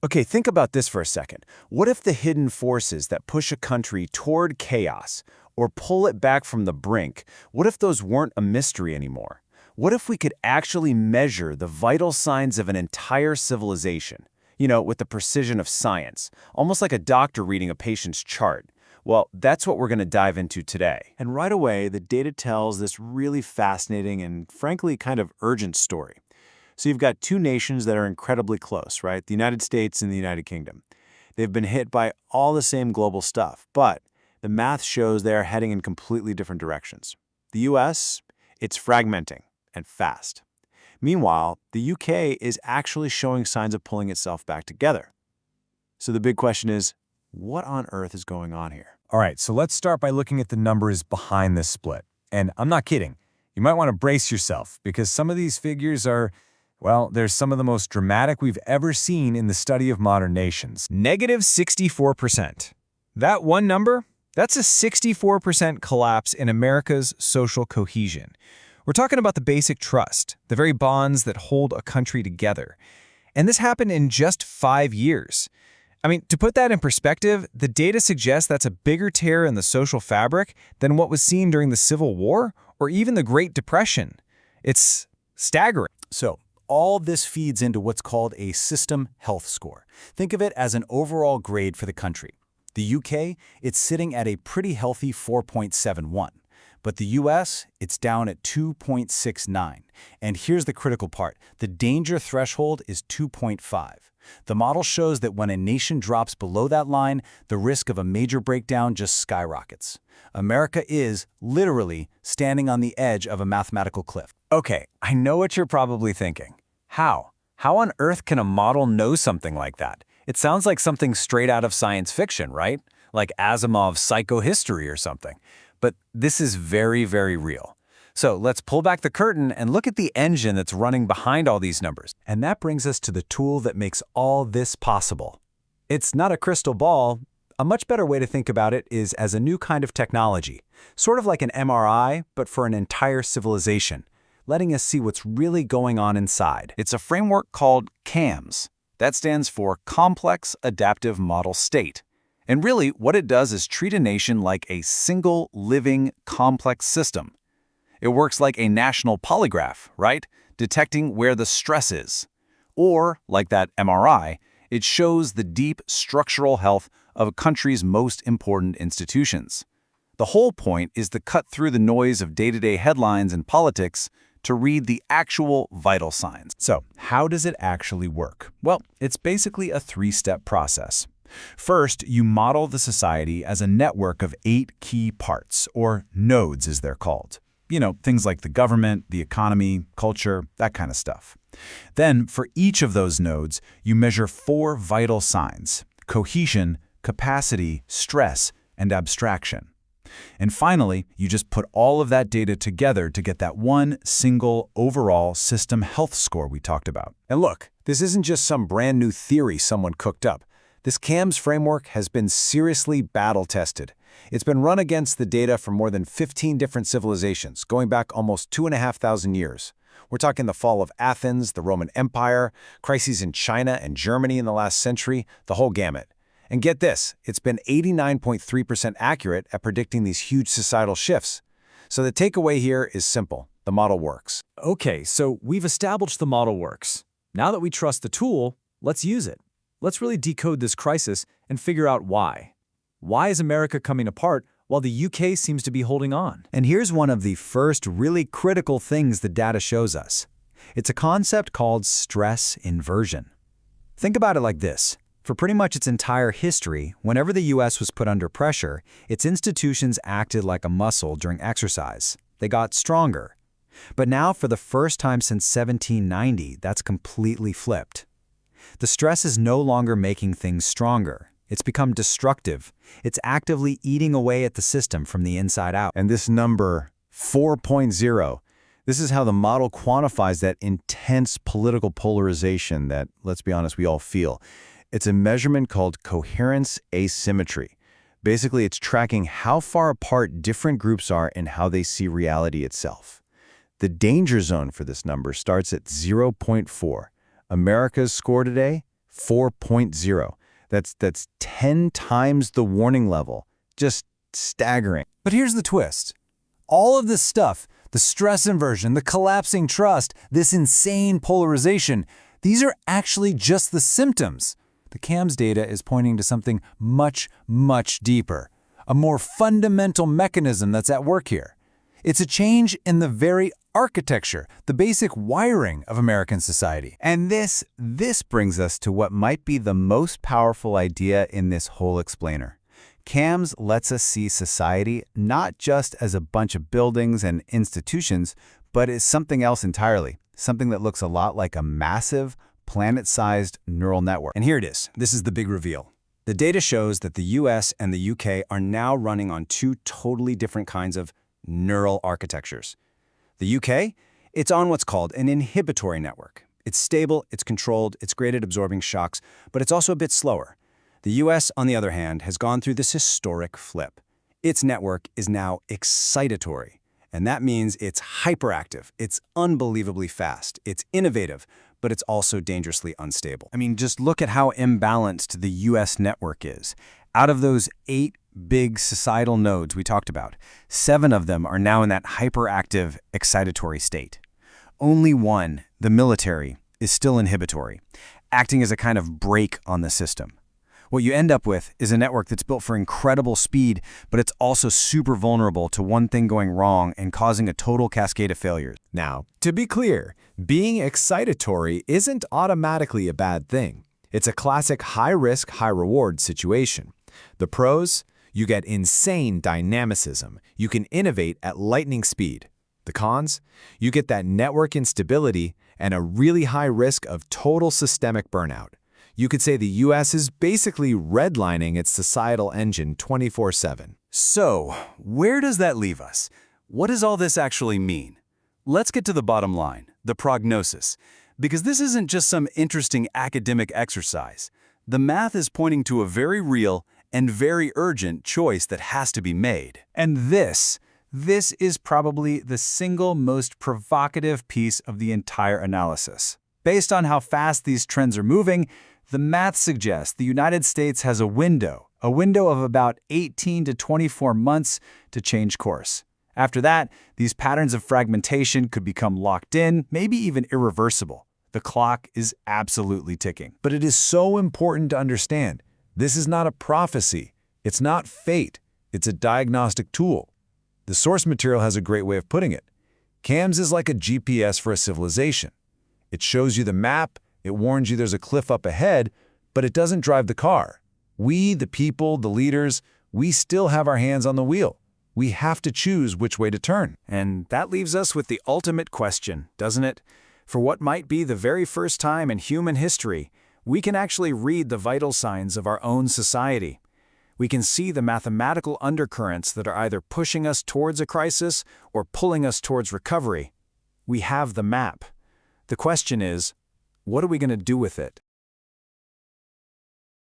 Okay, think about this for a second. What if the hidden forces that push a country toward chaos or pull it back from the brink, what if those weren't a mystery anymore? What if we could actually measure the vital signs of an entire civilization? With the precision of science, almost like a doctor reading a patient's chart. Well, that's what we're going to dive into today. And right away, the data tells this really fascinating and frankly kind of urgent story. So you've got two nations that are incredibly close, right? The United States and the United Kingdom. They've been hit by all the same global stuff, but the math shows they are heading in completely different directions. The US, it's fragmenting and fast. Meanwhile, the UK is actually showing signs of pulling itself back together. So the big question is, what on earth is going on here? All right, so let's start by looking at the numbers behind this split. And I'm not kidding. You might want to brace yourself because some of these figures are, well, they're some of the most dramatic we've ever seen in the study of modern nations. Negative 64%. That one number, that's a 64% collapse in America's social cohesion. We're talking about the basic trust, the very bonds that hold a country together. And this happened in just 5 years. I mean, to put that in perspective, the data suggests that's a bigger tear in the social fabric than what was seen during the Civil War or even the Great Depression. It's staggering. So, all this feeds into what's called a system health score. Think of it as an overall grade for the country. The UK, it's sitting at a pretty healthy 4.71. But the US, it's down at 2.69. And here's the critical part. The danger threshold is 2.5. The model shows that when a nation drops below that line, the risk of a major breakdown just skyrockets. America is, literally, standing on the edge of a mathematical cliff. Okay, I know what you're probably thinking. How? How on earth can a model know something like that? It sounds like something straight out of science fiction, right? Like Asimov's psychohistory or something. But this is very, very real. So let's pull back the curtain and look at the engine that's running behind all these numbers. And that brings us to the tool that makes all this possible. It's not a crystal ball. A much better way to think about it is as a new kind of technology, sort of like an MRI, but for an entire civilization, letting us see what's really going on inside. It's a framework called CAMS. That stands for Complex Adaptive Model State. And really, what it does is treat a nation like a single, living, complex system. It works like a national polygraph, right? Detecting where the stress is. Or, like that MRI, it shows the deep structural health of a country's most important institutions. The whole point is to cut through the noise of day-to-day headlines and politics to read the actual vital signs. So, how does it actually work? Well, it's basically a three-step process. First, you model the society as a network of 8 key parts, or nodes as they're called. Things like the government, the economy, culture, that kind of stuff. Then, for each of those nodes, you measure 4 vital signs: cohesion, capacity, stress, and abstraction. And finally, you just put all of that data together to get that one single overall system health score we talked about. And look, this isn't just some brand new theory someone cooked up. This CAMS framework has been seriously battle-tested. It's been run against the data from more than 15 different civilizations, going back almost 2,500 years. We're talking the fall of Athens, the Roman Empire, crises in China and Germany in the last century, the whole gamut. And get this, it's been 89.3% accurate at predicting these huge societal shifts. So the takeaway here is simple. The model works. Okay, so we've established the model works. Now that we trust the tool, let's use it. Let's really decode this crisis and figure out why. Why is America coming apart while the UK seems to be holding on? And here's one of the first really critical things the data shows us. It's a concept called stress inversion. Think about it like this. For pretty much its entire history, whenever the US was put under pressure, its institutions acted like a muscle during exercise. They got stronger. But now, for the first time since 1790, that's completely flipped. The stress is no longer making things stronger. It's become destructive. It's actively eating away at the system from the inside out. And this number, 4.0, this is how the model quantifies that intense political polarization that, let's be honest, we all feel. It's a measurement called coherence asymmetry. Basically, it's tracking how far apart different groups are in how they see reality itself. The danger zone for this number starts at 0.4. America's score today, 4.0. That's 10 times the warning level. Just staggering. But here's the twist. All of this stuff, the stress inversion, the collapsing trust, this insane polarization, these are actually just the symptoms. The CAMS data is pointing to something much, much deeper, a more fundamental mechanism that's at work here. It's a change in the very architecture, the basic wiring of American society. And this brings us to what might be the most powerful idea in this whole explainer. CAMS lets us see society not just as a bunch of buildings and institutions, but as something else entirely, something that looks a lot like a massive, planet-sized neural network. And here it is. This is the big reveal. The data shows that the US and the UK are now running on two totally different kinds of neural architectures. The UK, it's on what's called an inhibitory network. It's stable, it's controlled, it's great at absorbing shocks, but it's also a bit slower. The US, on the other hand, has gone through this historic flip. Its network is now excitatory, and that means it's hyperactive, it's unbelievably fast, it's innovative, but it's also dangerously unstable. I mean, just look at how imbalanced the US network is. Out of those 8 big societal nodes we talked about, 7 of them are now in that hyperactive, excitatory state. Only one, the military, is still inhibitory, acting as a kind of brake on the system. What you end up with is a network that's built for incredible speed, but it's also super vulnerable to one thing going wrong and causing a total cascade of failures. Now, to be clear, being excitatory isn't automatically a bad thing. It's a classic high-risk, high-reward situation. The pros? You get insane dynamicism. You can innovate at lightning speed. The cons? You get that network instability and a really high risk of total systemic burnout. You could say the US is basically redlining its societal engine 24/7. So, where does that leave us? What does all this actually mean? Let's get to the bottom line, the prognosis, because this isn't just some interesting academic exercise. The math is pointing to a very real and very urgent choice that has to be made. And this is probably the single most provocative piece of the entire analysis. Based on how fast these trends are moving, the math suggests the United States has a window of about 18 to 24 months to change course. After that, these patterns of fragmentation could become locked in, maybe even irreversible. The clock is absolutely ticking. But it is so important to understand. This is not a prophecy. It's not fate. It's a diagnostic tool. The source material has a great way of putting it. CAMS is like a GPS for a civilization. It shows you the map, it warns you there's a cliff up ahead, but it doesn't drive the car. We, the people, the leaders, we still have our hands on the wheel. We have to choose which way to turn. And that leaves us with the ultimate question, doesn't it? For what might be the very first time in human history, we can actually read the vital signs of our own society. We can see the mathematical undercurrents that are either pushing us towards a crisis or pulling us towards recovery. We have the map. The question is, what are we going to do with it?